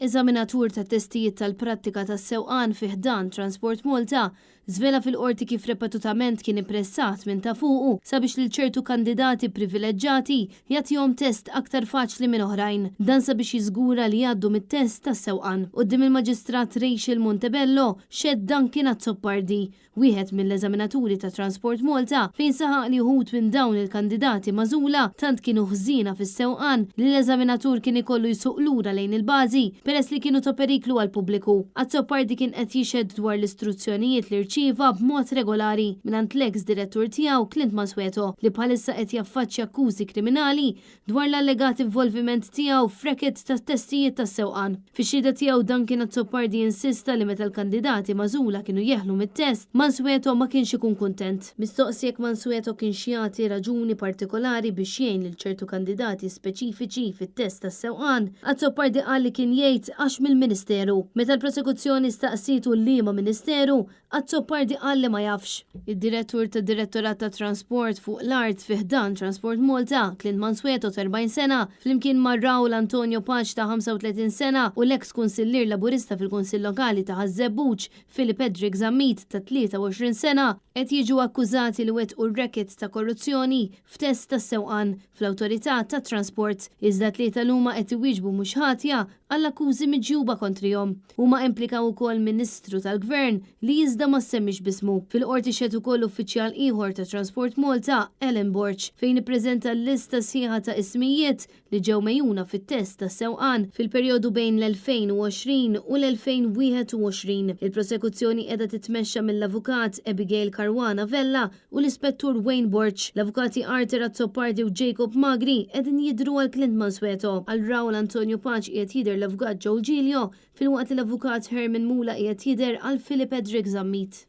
Eżaminatur ta' testijiet tal-prattika tas-sewqan fi ħdan Transport Malta żvela fil-qorti kif repetutament kien impressat minn ta' fuqu sabiex lil ċertu kandidati privileġġjati jagħtihom test aktar faċli minn oħrajn. Dan sabiex jiżgura li jgħaddu mit-test tas-sewqan. Quddiem il-Maġistrat Rachel Montebello xed dan kien Azzoppardi, wieħed mill-eżaminaturi ta' Transport Malta, fejn saħaq li wħud minn dawn il-kandidati magħżula tant kienu ħżiena fis-sewqan li l-eżaminatur kien ikollu jsuq lura lejn il-bażi peress li kienu ta' periklu għall-pubbliku. Azzoppardi kien qed jixhed dwar l-istruzzjonijiet li rċieva b'mod regolari mingħand l-eks direttur tiegħu Clint Mansueto li bħalissa qed jaffaċċja akkużi kriminali dwar l-allegat involviment tiegħu f'reket ta' testijiet tas-sewqan. Fix-xhieda tiegħu dan kien Azzoppardi insista li meta l-kandidati magħżula kienu jeħlu mit-test, Mansueto ma kienx ikun kuntent. Mistoqsi jekk Mansueto kienx jagħti raġuni partikolari biex jgħin lil ċertu kandidati speċifiċi fit-test tas-sewqan, Azzoppardi qal li kien jgħid għax mill-Ministeru. Meta l-prosekuzzjoni staqsitu liema Ministeru, Azzoppardi qal li ma jafx. Id-direttur tad-Direttorat ta' Transport fuq l-Art fi ħdan Transport Malta, Clint Mansueto ta' 40 sena, flimkien ma' Raul Antonio Paċ ta' 35 sena u l-eks kunsillier laburista fil-Kunsill Lokali ta' Ħażebbuġ Philip Edric Zammit ta' 23 sena qed jiġu akkużati li wettqu r-racket ta' korruzzjoni f'test tas-sewqan fl-Awtorità tat Trasport. Iżda tlieta huma qed iwieġbu mhux ħatja għall-akkużi miġjuba kontrihom. Huma implikaw ukoll Ministru tal-Gvern li iżda ma semmix bismu. Fil-qorti xed ukoll uffiċjal ieħor ta' Transport Malta, Ellen Borch, fejn ippreżenta l-lista sħiħa ta' ismijiet li ġew mejjuna fit-test tas-sewqan fil-perjodu bejn l-2020 u l-2021. Il-prosekuzzjoni qiegħda titmexxa mill-avukat Abigail Caruana Vella u l-Ispettur Wayne Borch. L-avukati Arthur Azzoppardi u Jacob Magri qegħdin jidhru għal Clint Mansueto. Għal Raul Antonio Paċ qiegħed jidher l-avukat Joe Giglio, fil-waqt li l-avukat Herman Mula qiegħed jidher għal Philip Edric Zammit.